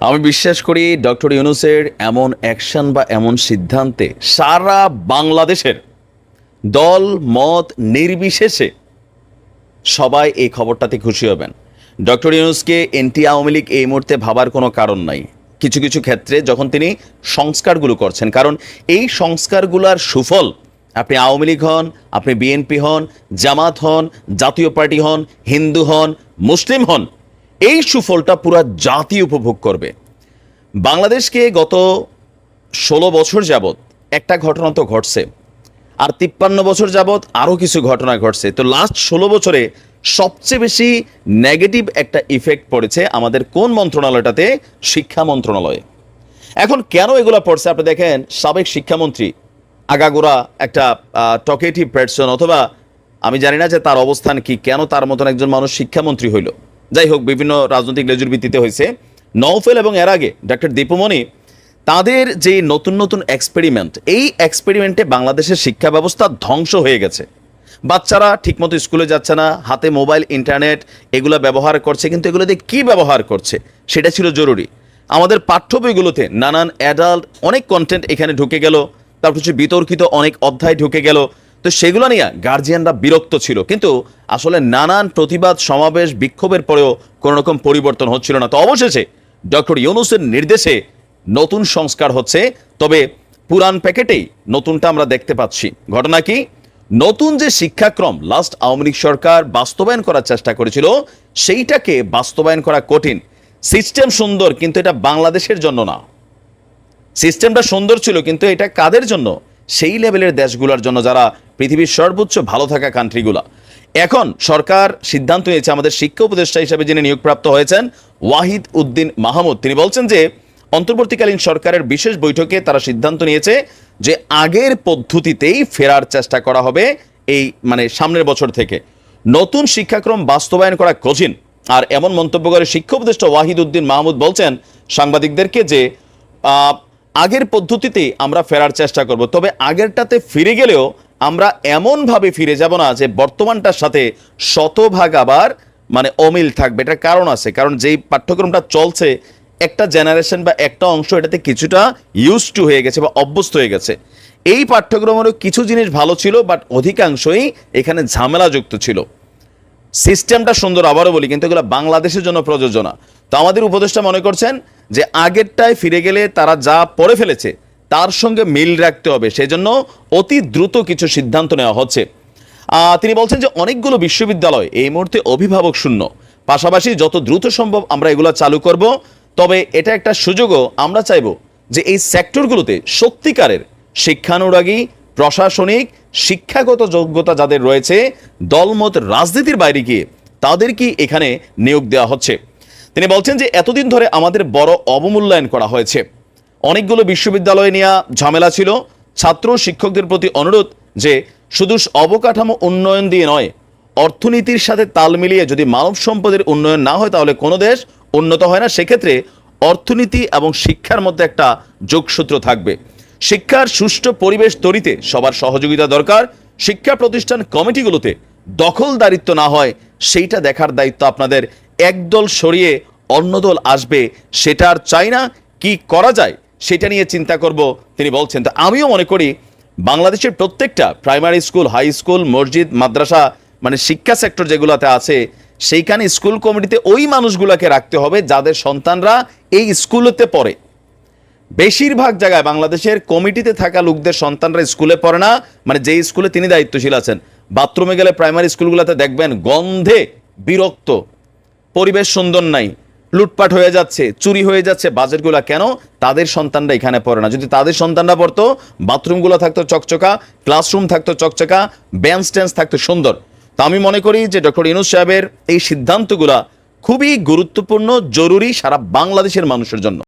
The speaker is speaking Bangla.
আমি বিশ্বাস করি ডক্টর ইউনূসের এমন অ্যাকশন বা এমন সিদ্ধান্তে সারা বাংলাদেশের দল মত নির্বিশেষে সবাই এই খবরটাতে খুশি হবেন। ডক্টর ইউনূসকে এনটি আওয়ামী লীগ এই মুহূর্তে ভাবার কোনো কারণ নাই। কিছু কিছু ক্ষেত্রে যখন তিনি সংস্কারগুলো করছেন, কারণ এই সংস্কারগুলোর সুফল আপনি আওয়ামী লীগ হন, আপনি বিএনপি হন, জামাত হন, জাতীয় পার্টি হন, হিন্দু হন, মুসলিম হন, এই সুফলটা পুরা জাতি উপভোগ করবে। বাংলাদেশকে গত 16 বছর যাবৎ একটা ঘটনা তো ঘটছে, আর 53 বছর যাবৎ আরও কিছু ঘটনা ঘটছে। তো লাস্ট 16 বছরে সবচেয়ে বেশি নেগেটিভ একটা ইফেক্ট পড়েছে আমাদের কোন মন্ত্রণালয়টাতে? শিক্ষা মন্ত্রণালয়ে। এখন কেন এগুলো পড়ছে? আপনি দেখেন, সাবেক শিক্ষামন্ত্রী আগাগোড়া একটা টকেটিভ পার্সন, অথবা আমি জানি না যে তার অবস্থান কি, কেন তার মতন একজন মানুষ শিক্ষামন্ত্রী হইল। যাই হোক, বিভিন্ন রাজনৈতিক লেজুর ভিত্তিতে হয়েছে। নওফেল এবং এর আগে ডক্টর দীপুমণি, তাদের যে নতুন নতুন এক্সপেরিমেন্ট, এই এক্সপেরিমেন্টে বাংলাদেশের শিক্ষা ব্যবস্থা ধ্বংস হয়ে গেছে। বাচ্চারা ঠিকমতো স্কুলে যাচ্ছে না, হাতে মোবাইল, ইন্টারনেট এগুলো ব্যবহার করছে, কিন্তু এগুলো দিয়ে কী ব্যবহার করছে সেটা ছিল জরুরি। আমাদের পাঠ্য বইগুলোতে নানান অ্যাডাল্ট অনেক কন্টেন্ট এখানে ঢুকে গেল, তারপর হচ্ছে বিতর্কিত অনেক অধ্যায় ঢুকে গেল। তো সেগুলো নিয়ে গার্জিয়ানরা বিরক্ত ছিল, কিন্তু আসলে নানান প্রতিবাদ সমাবেশ বিক্ষোভের পরেও কোনো রকম পরিবর্তন হচ্ছিল না। তো অবশেষে ডক্টর ইউনূসের নির্দেশে নতুন সংস্কার হচ্ছে, তবে পুরান প্যাকেটেই নতুনটা আমরা দেখতে পাচ্ছি। ঘটনা কি? নতুন যে শিক্ষাক্রম লাস্ট আওয়ামী লীগ সরকার বাস্তবায়ন করার চেষ্টা করেছিল, সেইটাকে বাস্তবায়ন করা কঠিন। সিস্টেম সুন্দর, কিন্তু এটা বাংলাদেশের জন্য না। সিস্টেমটা সুন্দর ছিল, কিন্তু এটা কাদের জন্য? সেই লেভেলের দেশগুলোর জন্য, যারা পৃথিবীর সর্বোচ্চ ভালো থাকা কান্ট্রিগুলা। এখন সরকার সিদ্ধান্ত নিয়েছে, আমাদের শিক্ষা উপদেষ্টা হিসেবে যিনি নিয়োগপ্রাপ্ত হয়েছেন ওয়াহিদ উদ্দিন মাহমুদ, তিনি বলছেন যে অন্তর্বর্তীকালীন সরকারের বিশেষ বৈঠকে তারা সিদ্ধান্ত নিয়েছে যে আগের পদ্ধতিতেই ফেরার চেষ্টা করা হবে। এই সামনের বছর থেকে নতুন শিক্ষাক্রম বাস্তবায়ন করা কঠিন। আর এমন মন্তব্য করে শিক্ষা উপদেষ্টা ওয়াহিদ উদ্দিন মাহমুদ বলছেন সাংবাদিকদেরকে যে আগের পদ্ধতিতেই আমরা ফেরার চেষ্টা করব, তবে আগেরটাতে ফিরে গেলেও আমরা এমনভাবে ফিরে যাব না যে বর্তমানটার সাথে শতভাগ আবার অমিল থাকবে। এটার কারণ আছে, কারণ যেই পাঠ্যক্রমটা চলছে, একটা জেনারেশন বা একটা অংশ এটাতে কিছুটা ইউজ টু হয়ে গেছে বা অভ্যস্ত হয়ে গেছে। এই পাঠ্যক্রমেরও কিছু জিনিস ভালো ছিল, বাট অধিকাংশই এখানে ঝামেলাযুক্ত ছিল। সিস্টেমটা সুন্দর, আবারও বলি, কিন্তু এগুলো বাংলাদেশের জন্য প্রযোজ্য না। তো আমাদের উপদেষ্টা মনে করছেন যে আগেরটায় ফিরে গেলে তারা যা পড়ে ফেলেছে তার সঙ্গে মিল রাখতে হবে, সেজন্য অতি দ্রুত কিছু সিদ্ধান্ত নেওয়া হচ্ছে। তিনি বলছেন যে অনেকগুলো বিশ্ববিদ্যালয় এই মুহূর্তে অভিভাবক শূন্য, পাশাপাশি যত দ্রুত সম্ভব আমরা এগুলো চালু করব। তবে এটা একটা সুযোগও, আমরা চাইব যে এই সেক্টরগুলোতে সত্যিকারের শিক্ষানুরাগী, প্রশাসনিক, শিক্ষাগত যোগ্যতা যাদের রয়েছে, দলমত রাজনীতির বাইরে গিয়ে তাদেরকে এখানে নিয়োগ দেওয়া হচ্ছে। তিনি বলছেন যে এতদিন ধরে আমাদের বড় অবমূল্যায়ন করা হয়েছে, অনেকগুলো বিশ্ববিদ্যালয় নিয়ে ঝামেলা ছিল। ছাত্র শিক্ষকদের প্রতি অনুরোধ যে শুধু অবকাঠামো উন্নয়ন দিয়ে নয়, অর্থনীতির সাথে তাল মিলিয়ে যদি মানব সম্পদের উন্নয়ন না হয় তাহলে কোনো দেশ উন্নত হয় না। সেক্ষেত্রে অর্থনীতি এবং শিক্ষার মধ্যে একটা যোগসূত্র থাকবে। শিক্ষার সুষ্ঠু পরিবেশ তৈরিতে সবার সহযোগিতা দরকার। শিক্ষা প্রতিষ্ঠান কমিটিগুলোতে দখলদারিত্ব না হয় সেইটা দেখার দায়িত্ব আপনাদের। একদল সরিয়ে অন্য দল আসবে, সেটা আর চাই না। কি করা যায় সেটা নিয়ে চিন্তা করব, তিনি বলছেন। তো আমিও মনে করি বাংলাদেশের প্রত্যেকটা প্রাইমারি স্কুল, হাই স্কুল, মসজিদ, মাদ্রাসা, শিক্ষা সেক্টর যেগুলোতে আছে, সেইখানে স্কুল কমিটিতে ওই মানুষগুলোকে রাখতে হবে যাদের সন্তানরা এই স্কুলেতে পড়ে। বেশিরভাগ জায়গায় বাংলাদেশের কমিটিতে থাকা লোকদের সন্তানরা স্কুলে পড়ে না। যে স্কুলে তিনি দায়িত্বশীল আছেন, বাথরুমে গেলে প্রাইমারি স্কুলগুলোতে দেখবেন গন্ধে বিরক্ত, পরিবেশ সুন্দর নাই, লুটপাট হয়ে যাচ্ছে, চুরি হয়ে যাচ্ছে বাজেটগুলো। কেন? তাদের সন্তানরা এখানে পড়ে না। যদি তাদের সন্তানরা পড়তো, বাথরুমগুলো থাকতো চকচকা, ক্লাসরুম থাকতো চকচকা, বেঞ্চ টেন্স থাকতো সুন্দর। তো আমি মনে করি যে ডক্টর ইউনূস সাহেবের এই সিদ্ধান্তগুলো খুবই গুরুত্বপূর্ণ, জরুরি সারা বাংলাদেশের মানুষের জন্য।